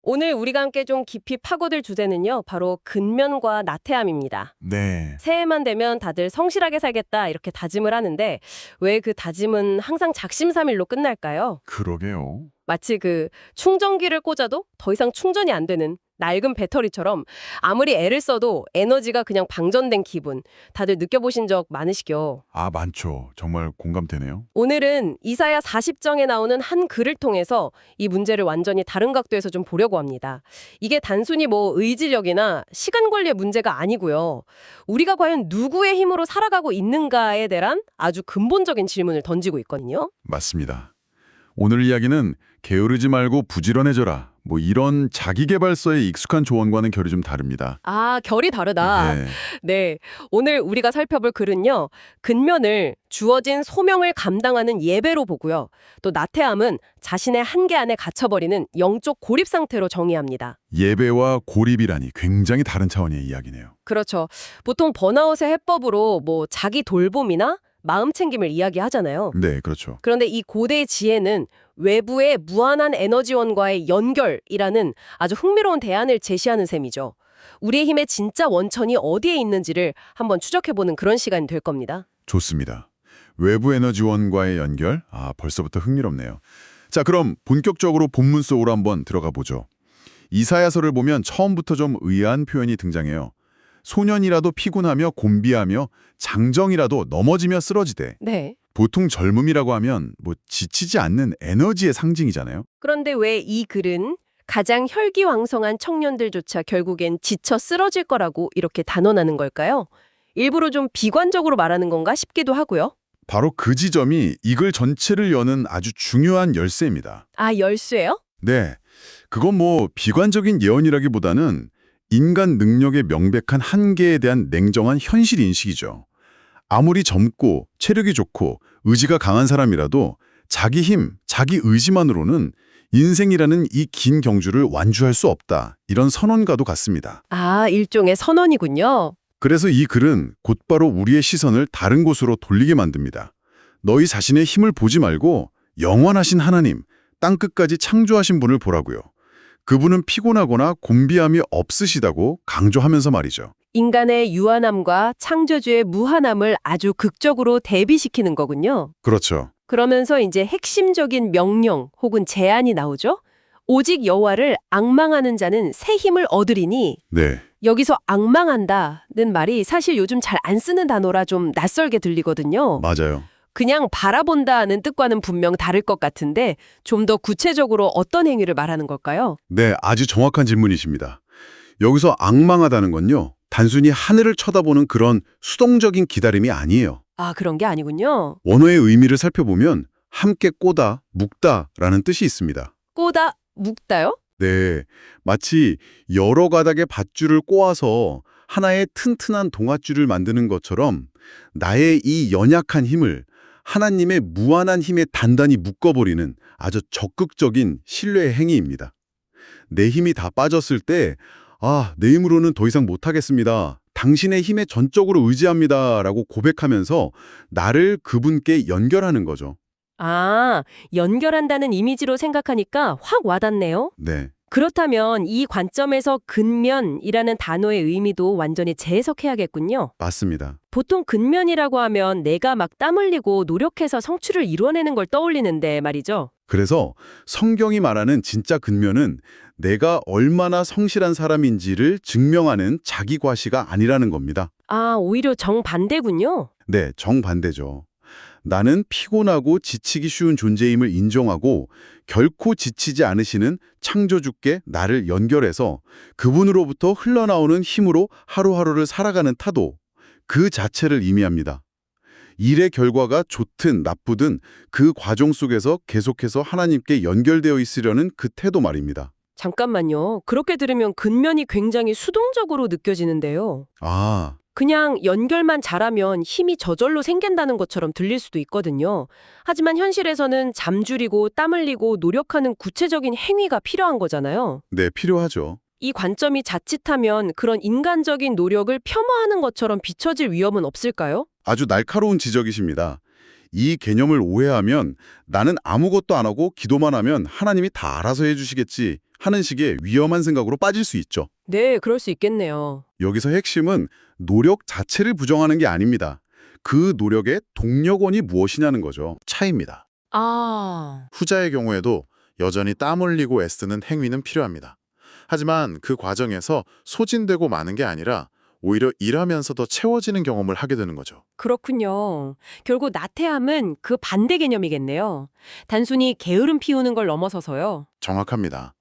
오늘 우리가 함께 좀 깊이 파고들 주제는요, 바로 근면과 나태함입니다. 네, 새해만 되면 다들 성실하게 살겠다 이렇게 다짐을 하는데 왜 그 다짐은 항상 작심삼일로 끝날까요? 그러게요. 마치 그 충전기를 꽂아도 더 이상 충전이 안 되는 낡은 배터리처럼 아무리 애를 써도 에너지가 그냥 방전된 기분. 다들 느껴보신 적 많으시죠? 아, 많죠. 정말 공감되네요. 오늘은 이사야 40장에 나오는 한 글을 통해서 이 문제를 완전히 다른 각도에서 좀 보려고 합니다. 이게 단순히 뭐 의지력이나 시간 관리의 문제가 아니고요. 우리가 과연 누구의 힘으로 살아가고 있는가에 대한 아주 근본적인 질문을 던지고 있거든요. 맞습니다. 오늘 이야기는 게으르지 말고 부지런해져라. 뭐 이런 자기계발서의 익숙한 조언과는 결이 좀 다릅니다. 아, 결이 다르다. 네, 네. 오늘 우리가 살펴볼 글은요. 근면을 주어진 소명을 감당하는 예배로 보고요. 또 나태함은 자신의 한계 안에 갇혀버리는 영적 고립 상태로 정의합니다. 예배와 고립이라니 굉장히 다른 차원의 이야기네요. 그렇죠. 보통 번아웃의 해법으로 뭐 자기 돌봄이나 마음 챙김을 이야기하잖아요. 네, 그렇죠. 그런데 이 고대의 지혜는 외부의 무한한 에너지원과의 연결이라는 아주 흥미로운 대안을 제시하는 셈이죠. 우리의 힘의 진짜 원천이 어디에 있는지를 한번 추적해보는 그런 시간이 될 겁니다. 좋습니다. 외부 에너지원과의 연결? 아, 벌써부터 흥미롭네요. 자, 그럼 본격적으로 본문 속으로 한번 들어가 보죠. 이사야서를 보면 처음부터 좀 의아한 표현이 등장해요. 소년이라도 피곤하며 곤비하며 장정이라도 넘어지며 쓰러지되. 네. 보통 젊음이라고 하면 뭐 지치지 않는 에너지의 상징이잖아요. 그런데 왜 이 글은 가장 혈기왕성한 청년들조차 결국엔 지쳐 쓰러질 거라고 이렇게 단언하는 걸까요? 일부러 좀 비관적으로 말하는 건가 싶기도 하고요. 바로 그 지점이 이 글 전체를 여는 아주 중요한 열쇠입니다. 아, 열쇠요? 네, 그건 뭐 비관적인 예언이라기보다는 인간 능력의 명백한 한계에 대한 냉정한 현실 인식이죠. 아무리 젊고 체력이 좋고 의지가 강한 사람이라도 자기 힘, 자기 의지만으로는 인생이라는 이 긴 경주를 완주할 수 없다. 이런 선언과도 같습니다. 아, 일종의 선언이군요. 그래서 이 글은 곧바로 우리의 시선을 다른 곳으로 돌리게 만듭니다. 너희 자신의 힘을 보지 말고 영원하신 하나님, 땅끝까지 창조하신 분을 보라고요. 그분은 피곤하거나 곤비함이 없으시다고 강조하면서 말이죠. 인간의 유한함과 창조주의 무한함을 아주 극적으로 대비시키는 거군요. 그렇죠. 그러면서 이제 핵심적인 명령 혹은 제안이 나오죠. 오직 여호와를 앙망하는 자는 새 힘을 얻으리니 네, 여기서 앙망한다는 말이 사실 요즘 잘 안 쓰는 단어라 좀 낯설게 들리거든요. 맞아요. 그냥 바라본다는 뜻과는 분명 다를 것 같은데 좀 더 구체적으로 어떤 행위를 말하는 걸까요? 네, 아주 정확한 질문이십니다. 여기서 앙망하다는 건요, 단순히 하늘을 쳐다보는 그런 수동적인 기다림이 아니에요. 아, 그런 게 아니군요. 원어의 의미를 살펴보면 함께 꼬다, 묶다라는 뜻이 있습니다. 꼬다, 묶다요? 네, 마치 여러 가닥의 밧줄을 꼬아서 하나의 튼튼한 동아줄을 만드는 것처럼 나의 이 연약한 힘을 하나님의 무한한 힘에 단단히 묶어버리는 아주 적극적인 신뢰의 행위입니다. 내 힘이 다 빠졌을 때 내 힘으로는 더 이상 못하겠습니다. 당신의 힘에 전적으로 의지합니다. 라고 고백하면서 나를 그분께 연결하는 거죠. 아, 연결한다는 이미지로 생각하니까 확 와닿네요. 네, 그렇다면 이 관점에서 근면이라는 단어의 의미도 완전히 재해석해야겠군요. 맞습니다. 보통 근면이라고 하면 내가 막 땀 흘리고 노력해서 성취를 이뤄내는 걸 떠올리는데 말이죠. 그래서 성경이 말하는 진짜 근면은 내가 얼마나 성실한 사람인지를 증명하는 자기 과시가 아니라는 겁니다. 아, 오히려 정반대군요. 네, 정반대죠. 나는 피곤하고 지치기 쉬운 존재임을 인정하고 결코 지치지 않으시는 창조주께 나를 연결해서 그분으로부터 흘러나오는 힘으로 하루하루를 살아가는 태도, 그 자체를 의미합니다. 일의 결과가 좋든 나쁘든 그 과정 속에서 계속해서 하나님께 연결되어 있으려는 그 태도 말입니다. 잠깐만요. 그렇게 들으면 근면이 굉장히 수동적으로 느껴지는데요. 아, 그냥 연결만 잘하면 힘이 저절로 생긴다는 것처럼 들릴 수도 있거든요. 하지만 현실에서는 잠줄이고 땀 흘리고 노력하는 구체적인 행위가 필요한 거잖아요. 네, 필요하죠. 이 관점이 자칫하면 그런 인간적인 노력을 폄하하는 것처럼 비춰질 위험은 없을까요? 아주 날카로운 지적이십니다. 이 개념을 오해하면 나는 아무것도 안 하고 기도만 하면 하나님이 다 알아서 해주시겠지 하는 식의 위험한 생각으로 빠질 수 있죠. 네, 그럴 수 있겠네요. 여기서 핵심은 노력 자체를 부정하는 게 아닙니다. 그 노력의 동력원이 무엇이냐는 거죠. 차이입니다. 아, 후자의 경우에도 여전히 땀 흘리고 애쓰는 행위는 필요합니다. 하지만 그 과정에서 소진되고 마는 게 아니라 오히려 일하면서 더 채워지는 경험을 하게 되는 거죠. 그렇군요. 결국 나태함은 그 반대 개념이겠네요. 단순히 게으름 피우는 걸 넘어서서요. 정확합니다.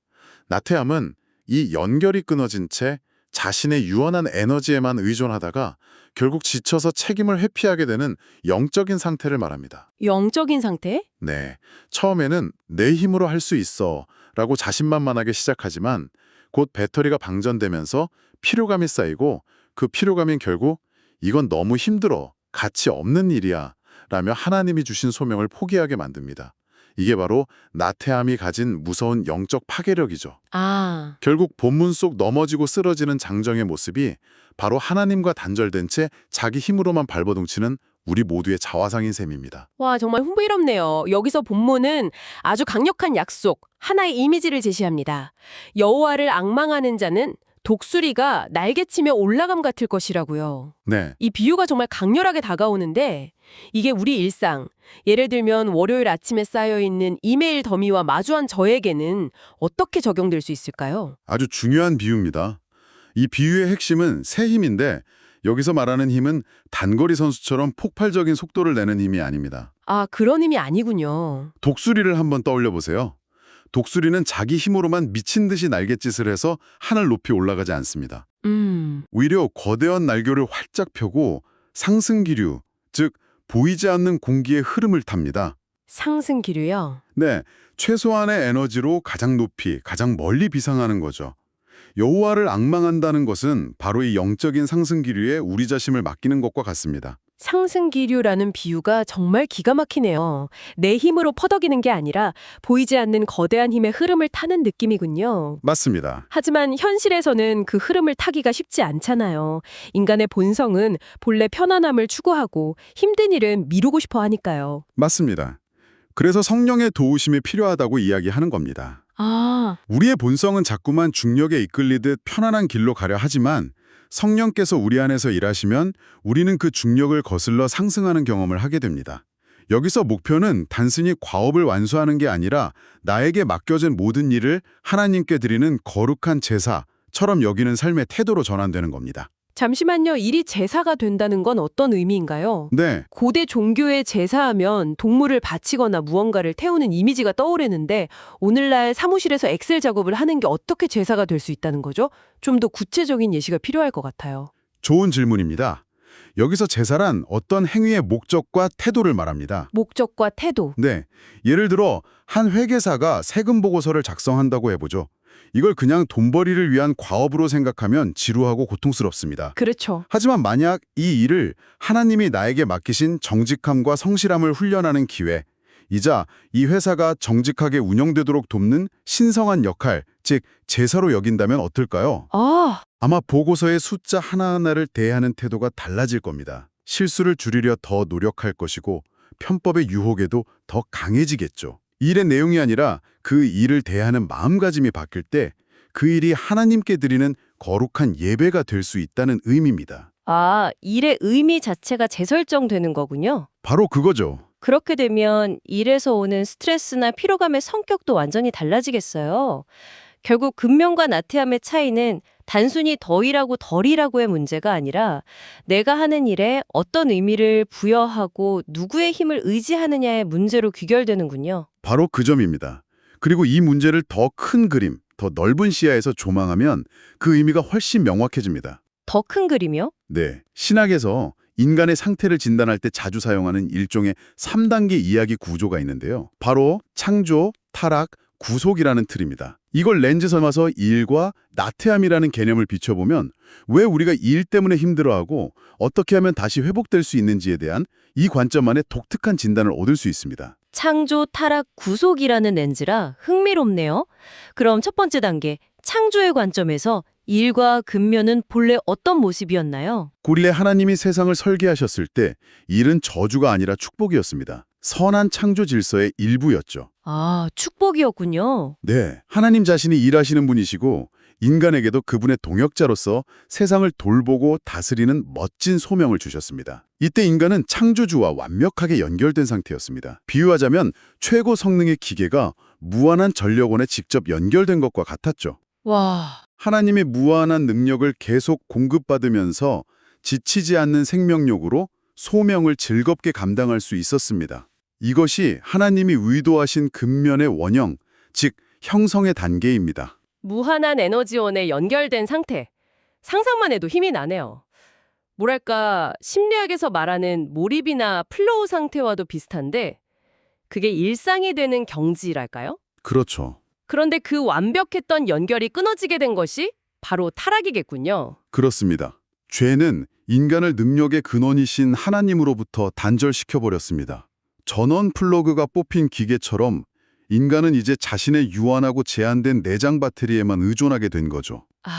나태함은 이 연결이 끊어진 채 자신의 유한한 에너지에만 의존하다가 결국 지쳐서 책임을 회피하게 되는 영적인 상태를 말합니다. 영적인 상태? 네, 처음에는 내 힘으로 할 수 있어 라고 자신만만하게 시작하지만 곧 배터리가 방전되면서 피로감이 쌓이고 그 피로감이 결국 이건 너무 힘들어, 가치 없는 일이야 라며 하나님이 주신 소명을 포기하게 만듭니다. 이게 바로 나태함이 가진 무서운 영적 파괴력이죠. 아, 결국 본문 속 넘어지고 쓰러지는 장정의 모습이 바로 하나님과 단절된 채 자기 힘으로만 발버둥치는 우리 모두의 자화상인 셈입니다. 와, 정말 흥미롭네요. 여기서 본문은 아주 강력한 약속, 하나의 이미지를 제시합니다. 여호와를 앙망하는 자는 독수리가 날개치며 올라감 같을 것이라고요. 네, 이 비유가 정말 강렬하게 다가오는데 이게 우리 일상, 예를 들면 월요일 아침에 쌓여있는 이메일 더미와 마주한 저에게는 어떻게 적용될 수 있을까요? 아주 중요한 비유입니다. 이 비유의 핵심은 새 힘인데 여기서 말하는 힘은 단거리 선수처럼 폭발적인 속도를 내는 힘이 아닙니다. 아, 그런 의미 아니군요. 독수리를 한번 떠올려 보세요. 독수리는 자기 힘으로만 미친 듯이 날갯짓을 해서 하늘 높이 올라가지 않습니다. 오히려 거대한 날개를 활짝 펴고 상승 기류, 즉 보이지 않는 공기의 흐름을 탑니다. 상승 기류요? 네, 최소한의 에너지로 가장 높이, 가장 멀리 비상하는 거죠. 여호와를 앙망한다는 것은 바로 이 영적인 상승 기류에 우리 자신을 맡기는 것과 같습니다. 상승 기류라는 비유가 정말 기가 막히네요. 내 힘으로 퍼덕이는 게 아니라 보이지 않는 거대한 힘의 흐름을 타는 느낌이군요. 맞습니다. 하지만 현실에서는 그 흐름을 타기가 쉽지 않잖아요. 인간의 본성은 본래 편안함을 추구하고 힘든 일은 미루고 싶어 하니까요. 맞습니다. 그래서 성령의 도우심이 필요하다고 이야기하는 겁니다. 아, 우리의 본성은 자꾸만 중력에 이끌리듯 편안한 길로 가려 하지만 성령께서 우리 안에서 일하시면 우리는 그 중력을 거슬러 상승하는 경험을 하게 됩니다. 여기서 목표는 단순히 과업을 완수하는 게 아니라 나에게 맡겨진 모든 일을 하나님께 드리는 거룩한 제사처럼 여기는 삶의 태도로 전환되는 겁니다. 잠시만요. 일이 제사가 된다는 건 어떤 의미인가요? 네, 고대 종교의 제사하면 동물을 바치거나 무언가를 태우는 이미지가 떠오르는데 오늘날 사무실에서 엑셀 작업을 하는 게 어떻게 제사가 될 수 있다는 거죠? 좀 더 구체적인 예시가 필요할 것 같아요. 좋은 질문입니다. 여기서 제사란 어떤 행위의 목적과 태도를 말합니다. 목적과 태도. 네, 예를 들어 한 회계사가 세금 보고서를 작성한다고 해보죠. 이걸 그냥 돈벌이를 위한 과업으로 생각하면 지루하고 고통스럽습니다. 그렇죠. 하지만 만약 이 일을 하나님이 나에게 맡기신 정직함과 성실함을 훈련하는 기회이자 이 회사가 정직하게 운영되도록 돕는 신성한 역할, 즉 제사로 여긴다면 어떨까요? 아, 아마 보고서의 숫자 하나하나를 대하는 태도가 달라질 겁니다. 실수를 줄이려 더 노력할 것이고 편법의 유혹에도 더 강해지겠죠. 일의 내용이 아니라 그 일을 대하는 마음가짐이 바뀔 때 그 일이 하나님께 드리는 거룩한 예배가 될 수 있다는 의미입니다. 아, 일의 의미 자체가 재설정되는 거군요. 바로 그거죠. 그렇게 되면 일에서 오는 스트레스나 피로감의 성격도 완전히 달라지겠어요. 결국 근면과 나태함의 차이는 단순히 더 일하고 덜 일하고의 문제가 아니라 내가 하는 일에 어떤 의미를 부여하고 누구의 힘을 의지하느냐의 문제로 귀결되는군요. 바로 그 점입니다. 그리고 이 문제를 더 큰 그림, 더 넓은 시야에서 조망하면 그 의미가 훨씬 명확해집니다. 더 큰 그림이요? 네, 신학에서 인간의 상태를 진단할 때 자주 사용하는 일종의 3단계 이야기 구조가 있는데요. 바로 창조, 타락, 구속이라는 틀입니다. 이걸 렌즈 삼아서 일과 나태함이라는 개념을 비춰보면 왜 우리가 일 때문에 힘들어하고 어떻게 하면 다시 회복될 수 있는지에 대한 이 관점만의 독특한 진단을 얻을 수 있습니다. 창조, 타락, 구속이라는 렌즈라 흥미롭네요. 그럼 첫 번째 단계, 창조의 관점에서 일과 근면은 본래 어떤 모습이었나요? 고릴에 하나님이 세상을 설계하셨을 때 일은 저주가 아니라 축복이었습니다. 선한 창조 질서의 일부였죠. 아, 축복이었군요. 네, 하나님 자신이 일하시는 분이시고 인간에게도 그분의 동역자로서 세상을 돌보고 다스리는 멋진 소명을 주셨습니다. 이때 인간은 창조주와 완벽하게 연결된 상태였습니다. 비유하자면 최고 성능의 기계가 무한한 전력원에 직접 연결된 것과 같았죠. 와, 하나님의 무한한 능력을 계속 공급받으면서 지치지 않는 생명력으로 소명을 즐겁게 감당할 수 있었습니다. 이것이 하나님이 의도하신 근면의 원형, 즉 형성의 단계입니다. 무한한 에너지원에 연결된 상태. 상상만 해도 힘이 나네요. 뭐랄까, 심리학에서 말하는 몰입이나 플로우 상태와도 비슷한데 그게 일상이 되는 경지랄까요? 그렇죠. 그런데 그 완벽했던 연결이 끊어지게 된 것이 바로 타락이겠군요. 그렇습니다. 죄는 인간을 능력의 근원이신 하나님으로부터 단절시켜버렸습니다. 전원 플러그가 뽑힌 기계처럼 인간은 이제 자신의 유한하고 제한된 내장 배터리에만 의존하게 된 거죠. 아,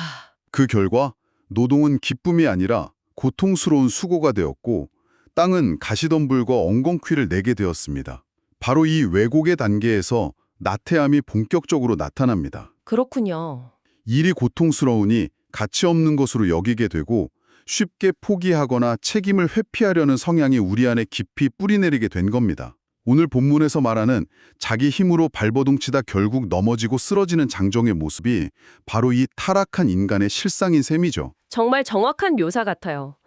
그 결과 노동은 기쁨이 아니라 고통스러운 수고가 되었고 땅은 가시덤불과 엉겅퀴를 내게 되었습니다. 바로 이 왜곡의 단계에서 나태함이 본격적으로 나타납니다. 그렇군요. 일이 고통스러우니 가치 없는 것으로 여기게 되고 쉽게 포기하거나 책임을 회피하려는 성향이 우리 안에 깊이 뿌리내리게 된 겁니다. 오늘 본문에서 말하는 자기 힘으로 발버둥치다 결국 넘어지고 쓰러지는 장정의 모습이 바로 이 타락한 인간의 실상인 셈이죠. 정말 정확한 묘사 같아요.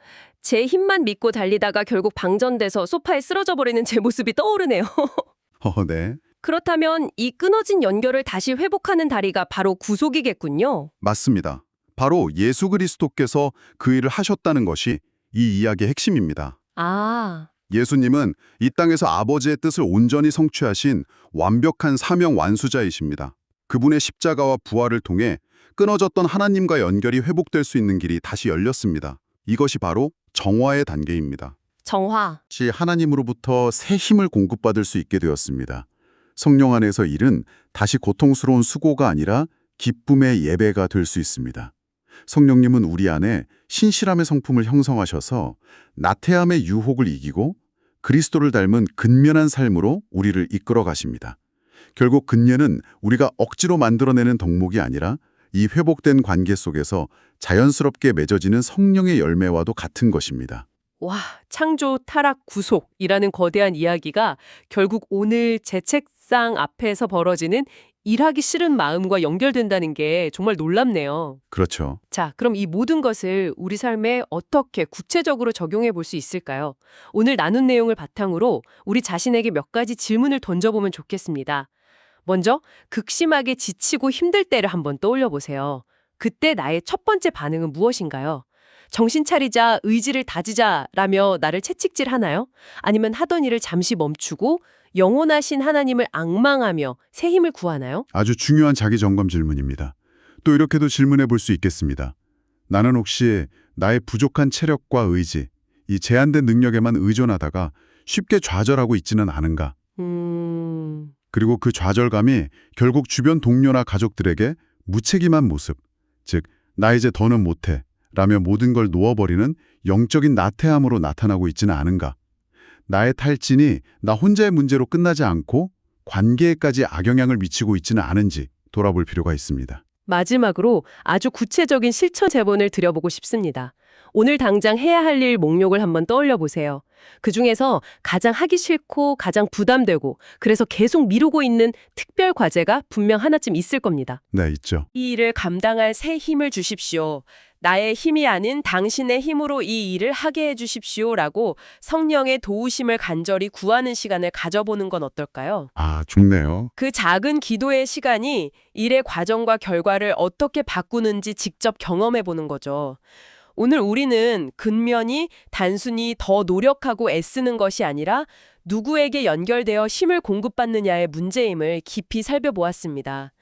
제 힘만 믿고 달리다가 결국 방전돼서 소파에 쓰러져 버리는 제 모습이 떠오르네요. 네. 그렇다면 이 끊어진 연결을 다시 회복하는 다리가 바로 구속이겠군요. 맞습니다. 바로 예수 그리스도께서 그 일을 하셨다는 것이 이 이야기의 핵심입니다. 아, 예수님은 이 땅에서 아버지의 뜻을 온전히 성취하신 완벽한 사명 완수자이십니다. 그분의 십자가와 부활을 통해 끊어졌던 하나님과 연결이 회복될 수 있는 길이 다시 열렸습니다. 이것이 바로 정화의 단계입니다. 정화. 시 하나님으로부터 새 힘을 공급받을 수 있게 되었습니다. 성령 안에서 일은 다시 고통스러운 수고가 아니라 기쁨의 예배가 될 수 있습니다. 성령님은 우리 안에 신실함의 성품을 형성하셔서 나태함의 유혹을 이기고 그리스도를 닮은 근면한 삶으로 우리를 이끌어 가십니다. 결국 근면은 우리가 억지로 만들어내는 덕목이 아니라 이 회복된 관계 속에서 자연스럽게 맺어지는 성령의 열매와도 같은 것입니다. 와, 창조, 타락, 구속이라는 거대한 이야기가 결국 오늘 제 책상 앞에서 벌어지는 일하기 싫은 마음과 연결된다는 게 정말 놀랍네요. 그렇죠. 자, 그럼 이 모든 것을 우리 삶에 어떻게 구체적으로 적용해 볼 수 있을까요? 오늘 나눈 내용을 바탕으로 우리 자신에게 몇 가지 질문을 던져보면 좋겠습니다. 먼저 극심하게 지치고 힘들 때를 한번 떠올려 보세요. 그때 나의 첫 번째 반응은 무엇인가요? 정신 차리자, 의지를 다지자라며 나를 채찍질하나요? 아니면 하던 일을 잠시 멈추고 영원하신 하나님을 앙망하며 새 힘을 구하나요? 아주 중요한 자기 점검 질문입니다. 또 이렇게도 질문해 볼 수 있겠습니다. 나는 혹시 나의 부족한 체력과 의지, 이 제한된 능력에만 의존하다가 쉽게 좌절하고 있지는 않은가? 그리고 그 좌절감이 결국 주변 동료나 가족들에게 무책임한 모습, 즉 나 이제 더는 못해 라며 모든 걸 놓아버리는 영적인 나태함으로 나타나고 있지는 않은가? 나의 탈진이 나 혼자의 문제로 끝나지 않고 관계에까지 악영향을 미치고 있지는 않은지 돌아볼 필요가 있습니다. 마지막으로 아주 구체적인 실천 제본을 드려보고 싶습니다. 오늘 당장 해야 할 일 목록을 한번 떠올려 보세요. 그중에서 가장 하기 싫고 가장 부담되고 그래서 계속 미루고 있는 특별 과제가 분명 하나쯤 있을 겁니다. 네, 있죠. 이 일을 감당할 새 힘을 주십시오. 나의 힘이 아닌 당신의 힘으로 이 일을 하게 해주십시오라고 성령의 도우심을 간절히 구하는 시간을 가져보는 건 어떨까요? 아, 좋네요. 그 작은 기도의 시간이 일의 과정과 결과를 어떻게 바꾸는지 직접 경험해 보는 거죠. 오늘 우리는 근면이 단순히 더 노력하고 애쓰는 것이 아니라 누구에게 연결되어 힘을 공급받느냐의 문제임을 깊이 살펴보았습니다.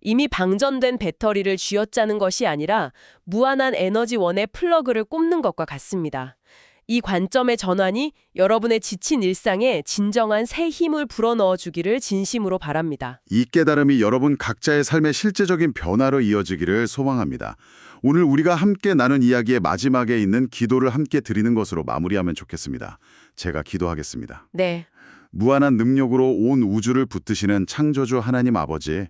이미 방전된 배터리를 쥐어짜는 것이 아니라 무한한 에너지원의 플러그를 꼽는 것과 같습니다. 이 관점의 전환이 여러분의 지친 일상에 진정한 새 힘을 불어넣어 주기를 진심으로 바랍니다. 이 깨달음이 여러분 각자의 삶의 실제적인 변화로 이어지기를 소망합니다. 오늘 우리가 함께 나눈 이야기의 마지막에 있는 기도를 함께 드리는 것으로 마무리하면 좋겠습니다. 제가 기도하겠습니다. 네. 무한한 능력으로 온 우주를 붙드시는 창조주 하나님 아버지,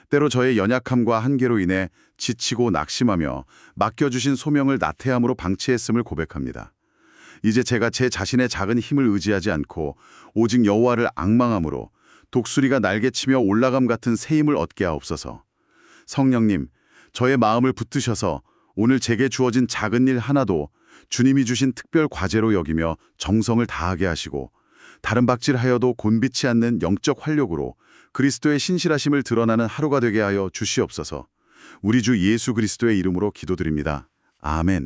때로 저의 연약함과 한계로 인해 지치고 낙심하며 맡겨주신 소명을 나태함으로 방치했음을 고백합니다. 이제 제가 제 자신의 작은 힘을 의지하지 않고 오직 여호와를 앙망함으로 독수리가 날개치며 올라감 같은 새 힘을 얻게 하옵소서. 성령님, 저의 마음을 붙드셔서 오늘 제게 주어진 작은 일 하나도 주님이 주신 특별 과제로 여기며 정성을 다하게 하시고 다른 박질하여도 곤비치 않는 영적 활력으로 그리스도의 신실하심을 드러나는 하루가 되게 하여 주시옵소서. 우리 주 예수 그리스도의 이름으로 기도드립니다. 아멘.